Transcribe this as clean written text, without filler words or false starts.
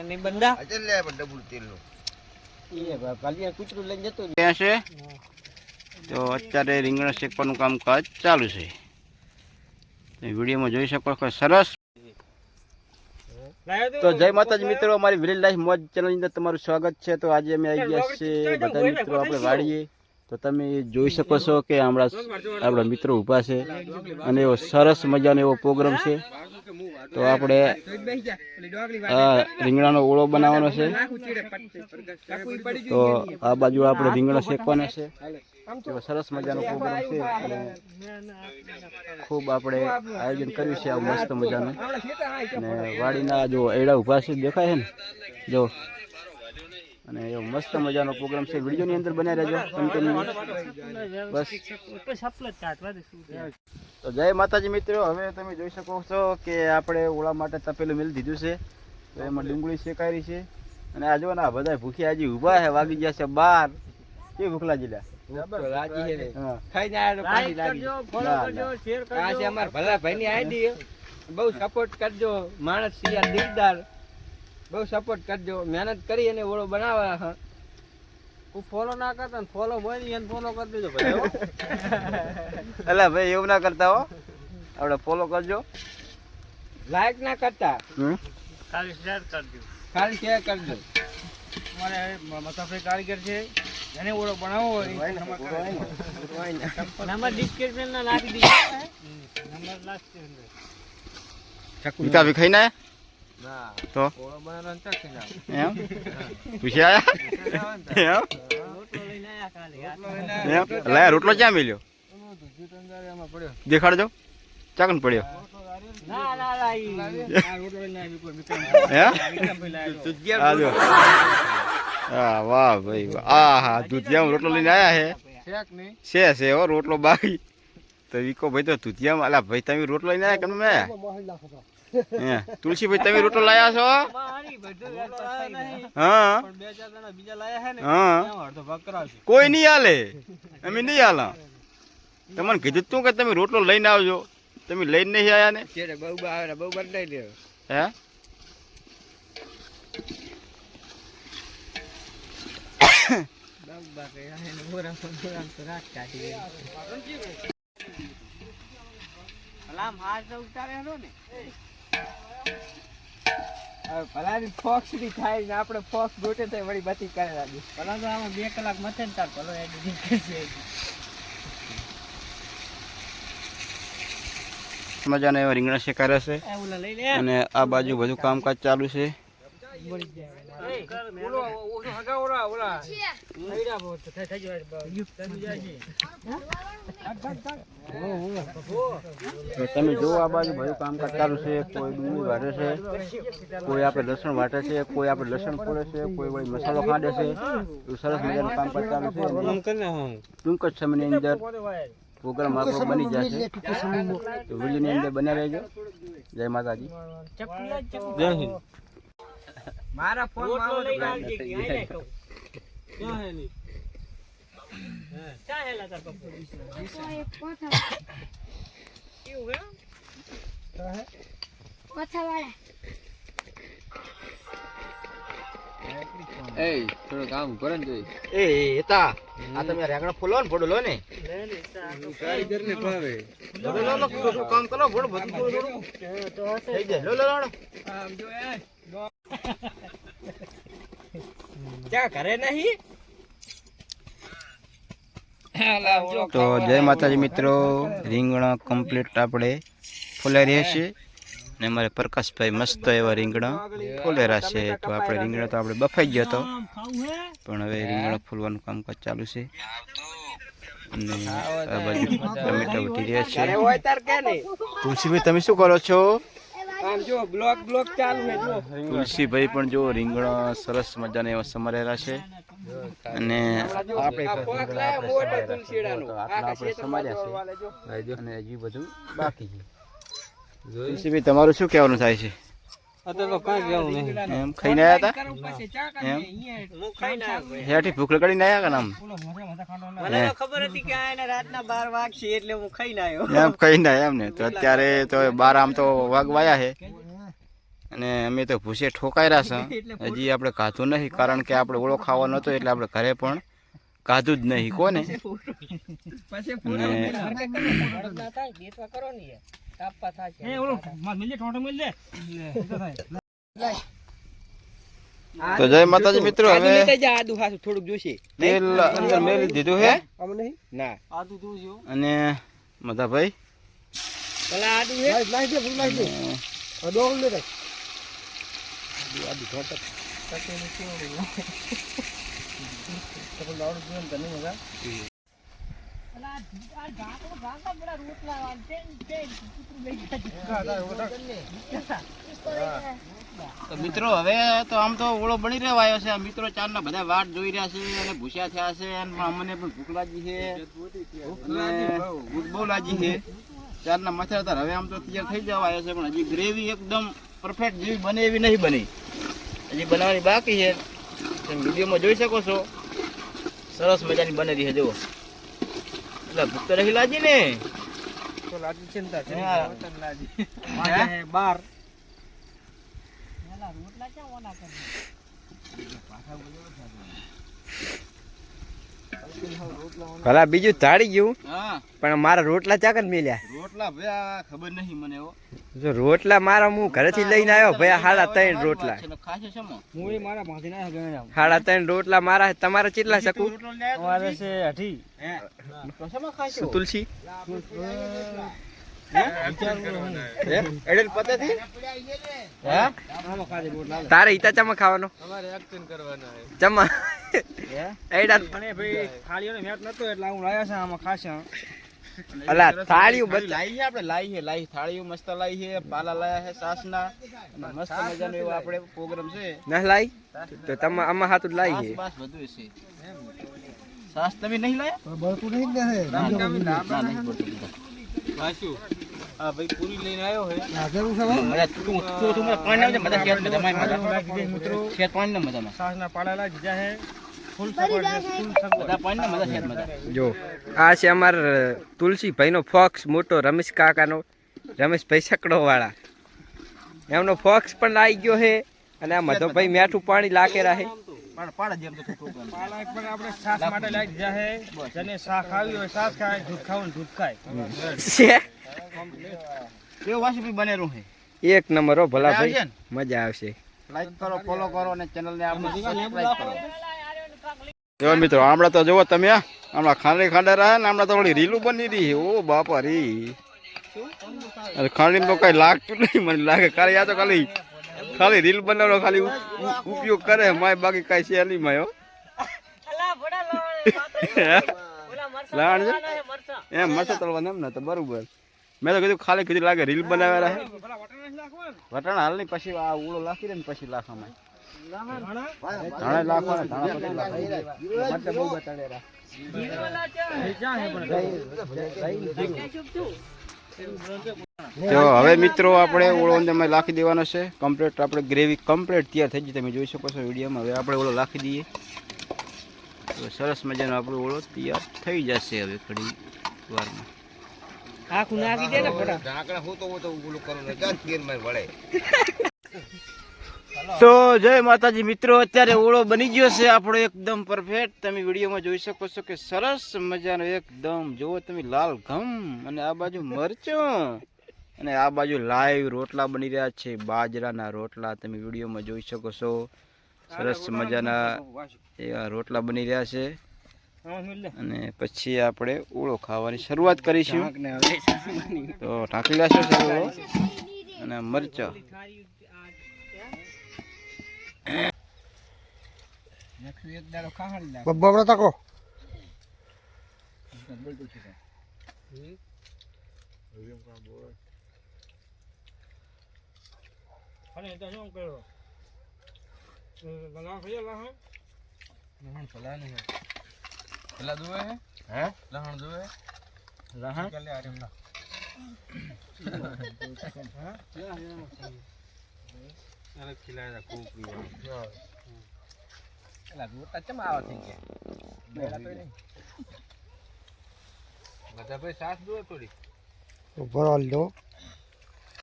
નહીં બંદા અચલ લે ડબલ તેલ નો એ ભાલિયા કૂતરું લઈને જતો ત્યાં છે તો અત્યારે રીંગણ શેકવાનું કામકાજ ચાલુ છે. વિડીયોમાં જોઈ શકો છો સરસ. તો જય માતાજી મિત્રો, અમારી વિલેજ લાઈફ મોજ ચેનલની અંદર તમારું સ્વાગત છે. તો આજે અમે આવી ગયા છીએ બધા મિત્રો આપણે વાડીએ. તો તમે જોઈ શકો છો કે આપણા મિત્રો ઊભા છે અને એવો સરસ મજાનો એવો પ્રોગ્રામ છે. તો આપણે રીંગણાનો ઓળો બનાવવાનો છે. તો આ બાજુ આપણે રીંગણા શેકવાના છે. એવો સરસ મજાનો પ્રોગ્રામ છે અને ખૂબ આપણે આયોજન કર્યું છે આ મસ્ત મજાનું. અને વાડીના જો એડા ઊભા છે દેખાય છે ને જો, અને એવો મસ્ત મજાનો પ્રોગ્રામ છે. વિડીયોની અંદર બનાવી રહેજો કન્ટિન્યુ બસ. તો જય માતાજી મિત્રો, હવે તમે જોઈ શકો છો કે આપણે ઓળા માટે તપેલું મેલી દીધું છે. તો એમાં ડુંગળી શેકાઈ છે અને આ જો ને બધા ભૂખ્યા હજી ઊભા છે, વાગી ગયા છે 12. કેવી ભૂખ લાગી લે બહુ સપોર્ટ કરજો. માણસ દિલદાર, બહુ સપોર્ટ કરજો. મહેનત કરી અને ઓળો બનાવવા. હું ફોલો ના કરતા ને ફોલો હોય ને ફોલો કરી દેજો ભાઈ. અલા ભાઈ એવું ના કરતા હો, આપણે ફોલો કરજો. લાઈક ના કરતા ખાલી શેર કરજો, ખાલી શેર કરજો. મારે મસાફરી કારીગર છે, એને ઓળો બનાવવો હોય નંબર ડિસ્ક્રિપ્શન માં નાખી દીધો. નંબર લાસ્ટ વિકા વિખાઈ ના ના તો ઓળો બનાવવાનો ચક ના એમ પૂછ્યા એમ લે રોટલો ક્યાં મળ્યો દેખાડજો. ચાકન પડ્યો ના ના ના આ રોટલો લઈને આવી કોઈ હા વાહ ભાઈ વાહ. હા દૂધિયા રોટલો લઈને આયા છે છે હો રોટલો બાકી. તો વિકો ભાઈ તો દૂધિયા અલા ભાઈ તમે રોટલો લઈને આયા કેમ મેં તુલસી ભાઈ તમે રોટલો લાયા છો? હા હા કોઈ નહીં હાલે, અમે નહીં હાલા. તમને કીધું તું કે તમે રોટલો લઈને આવજો, તમે લઈને નહીં આયા ને. બહુ બદલાઈ દે હે ફોક્સ ની થાય ને આપણે ફોક્સ ગોટે થાય વળી બધી કરે લાગે. ભલા તો આમાં 2 કલાક મથે ને તાર ભલો એડિટિંગ કરશે. મજાના એવા રીંગણા શેકારે છે ઓલા લઈ લે અને આ બાજુ બધું કામકાજ ચાલુ છે. તમે જો આ બાજુ બધું કામકાજ ચાલુ છે. કોઈ ડુંગળી વાટે છે, કોઈ આપણે લસણ વાટે છે, કોઈ આપણે લસણ ફોડે છે, કોઈ વળી મસાલો ખાંડે છે. એવું સરસ મજાનું કામકાજ ચાલુ છે. ટૂંક જ સમયની અંદર પ્રોગ્રામ આપણો બની જશે. તો વિડીયોની અંદર બન્યા રહેજો. જય માતાજી, જય હિન્દ. મારા ફોન માં લઈને આવજે કે આઈ લે તો ક્યાં હે ની ક્યાં હેલા તાર પપ્પુ કેવું હે કોથાવાળા એ થોડું કામ કરો ને જોઈ. એ હતા આ તમે રેંગણા ફોલો ને ફોડો લો ને કારીગર ને ભાવે કામ કરો ફોડો બધું તો થઈ જાય. લો લો લો આમ જો ક્યાં ઘરે નહીં. તો જય માતાજી મિત્રો, રીંગણા કમ્પ્લીટ આપણે ફોલાઈ રહ્યા છીએ ને અમારે પ્રકાશભાઈ મસ્ત એવા રીંગણા ફોલેરા છે. તો આપણે રીંગણા તો આપણે બફાઈ ગયો હતો, પણ હવે રીંગણા ફોલવાનું કામકાજ ચાલુ છે. અને આ બાજુ ટમેટા ઉઠી રહ્યા છે. તુલસીભાઈ તમે શું કરો છો? આમ જો બ્લોક ચાલુ છે જો. તુલસીભાઈ પણ જો રીંગણા સરસ મજાના એવા સમારેલા છે. અને આપણે સમાર્યા છે અને હજી બધું બાકી છે. તુલસીભાઈ તમારું શું કહેવાનું થાય છે? અત્યારે તો કઈ કેવું નહીં. એમ ખાઈને આવ્યા હતા? એમ હું ખાઈને આવ્યો. હેઠી ભૂખ લગાડીને આવ્યા કે નામ? મને તો ખબર હતી કે આ રાતના 12 વાગશે એટલે હું ખાઈને આવ્યો. એમ ખાઈને આવ્યા એમ ને. તો અત્યારે તો 12 આમ તો વાગવાયા છે અને અમે તો ભૂસે ઠોકાઈ રહ્યા છે હજી આપણે ખાધું નહીં કારણ કે આપણે ઓળો ખાવાનો હતો એટલે આપણે ઘરે પણ ખાધું જ નહીં કોને તો જય માતાજી મિત્રો હવે થોડુંક જોશે તેલ અંદર મેલી દીધું હે ના અને મધાભાઈ તો મિત્રો હવે તો આમ તો ઓળો બની રહેવા આવ્યો છે મિત્રો ચારના બધા વાટ જોઈ રહ્યા છે અને ભૂસ્યા થયા છે અને અમને પણ ભૂખ લાગી છે ભૂખ બહુ લાગી છે ચારના મથાતા હવે આમ તો તૈયાર થઈ જવા આવ્યો છે પણ હજી ગ્રેવી એકદમ પરફેક્ટ જેવી બને એવી નહીં બની હજી બનાવવાની બાકી છે તમે વિડીયોમાં જોઈ શકો છો સરસ મજાની બનેલી છે જુઓ એટલે ભૂખ તો રહી લાગી ને તો લાજી ચિંતા છે બાર ભલા બીજું ધાડી ગયું હા પણ મારા રોટલા ચાકર મેલ્યા રોટલા ભાઈ ખબર નહીં મને હો જો રોટલા મારા હું ઘરેથી લઈને આવ્યો ભાઈ સાડા 3 રોટલા ખાશે શેમાં હું મારા ભાંધી ના ગયો સાડા 3 રોટલા મારા તમારે કેટલા શકું અમારે છે અઢી હે તો શેમાં ખાશો તુલસી એડેલ પતેથી હે તારે ઈતા ચમા ખાવાનો અમારે એક્શન કરવાનો ચમા એડા અને ભાઈ થાળીઓને મેચ નતો એટલે હું લાયા છે આમાં ખાશે અલા થાળીઓ બસ લાઈ છે આપણે લાઈ થાળીઓ મસ્ત લાઈ છે પાલા લાયા છે સાસના અને મસ્ત મજાનો એવો આપણે પ્રોગ્રામ છે ના લાઈ તો તમે આમાં હાથું લાઈ છે બસ બધું છે સાસ તમે નહીં લાયા બળતું નહીં ને ના નહીં બળતું વાસ્યું આ ભાઈ પૂરી લઈને આવ્યો હે અરે તું મને પાણી આવજે મજા શેર મજા મારી મજા રાખી દે મિત્રો શેર પાણી ના મજામાં સાસના પાડાલા જીજા હે ફૂલ સપોર્ટ છે ફૂલ સપોર્ટ બધા પાણી ના મજા શેર મજા જો આ છે અમાર તુલસીભાઈનો ફોક્સ મોટો રમેશ કાકાનો રમેશભાઈ સકડો વાળા એમનો ફોક્સ પણ આવી ગયો છે અને આ મધોભાઈ મેઠું પાણી લાકેરા છે પાડા જેમ તો પ્રોગ્રામ પાલા એક પણ આપણે સાસ માટે લાઈ દીધા હે જેને શાક ખાવી હોય શાક ખાય દૂધ ખાવું દૂધ ખાય કેવું વાસી બનેલું છે એક નંબર હો ભલા આવશે ભાઈ ને? મજા આવશે લાઈક કરો ફોલો કરો અને ચેનલ ને આપણે સબસ્ક્રાઇબ કરો જો મિત્રો હમણાં તો જુઓ તમે હમણાં ખાંડા રહ્યા ને હમણાં તો ઓલી રીલું બની રહી છે ઓ બાપા રી અરે ખાંડી તો કઈ લાગતું નહીં મને લાગે ખાલી આ તો ખાલી રીલ બનાવવાનો ખાલી ઉપયોગ કરે માય બાકી કઈ છે નહીં માયો લાણ છે એમ મરચા તળવાના એમ ને તો બરોબર મેં તો કીધું ખાલી કીધું લાગે રીલ બનાવેલા છે વટાણા હાલ નહીં પછી આ ઉળો લાખી દે ને પછી લાખવામાં ધાણા લાખવાના ધાણા પછી લાખવાના બહુ બતાડેલા તો હવે મિત્રો આપણે ઓળો અંદર લાખી દેવાનો છે કમ્પ્લીટ આપણે ગ્રેવી કમ્પ્લીટ તૈયાર થઈ ગઈ તમે જોઈ શકો છો વિડીયોમાં હવે આપણે ઓળો લાખી દઈએ તો સરસ મજાનો આપણો ઓળો તૈયાર થઈ જશે હવે ઘડી વારમાં આખું નાખી દે ને ફટા ઢાંકણા હું તો ઓલું કરું ને જાત ગેર માં વળે તો જય માતાજી મિત્રો અત્યારે ઓળો બની ગયો છે આપણો એકદમ પરફેક્ટ તમે વિડીયોમાં જોઈ શકો છો કે સરસ મજાનો એકદમ જુઓ તમે લાલ ઘમ અને આ બાજુ મરચું અને આ બાજુ લાઈવ રોટલા બની રહ્યા છે બાજરાના રોટલા તમે વિડીયોમાં જોઈ શકો છો સરસ મજાના એવા રોટલા બની રહ્યા છે અને પછી આપણે ઓળો ખાવાની શરૂઆત કરીશું તો ઢાંકી લેશું ઓળો અને મરચા બબડા તકો અને તો શું કર્યો લગા ખઈ લા હે લહણ ભલા નહીં ભલા દુએ હે લહણ દુએ લહણ ચાલે આરે ના અરે ખિલાયા કોપરી એલા રોટલા ચમ આવા થઈ ગયા બેલા તો નહીં બધા ભાઈ સાસ દુએ થોડી ભરાલ દો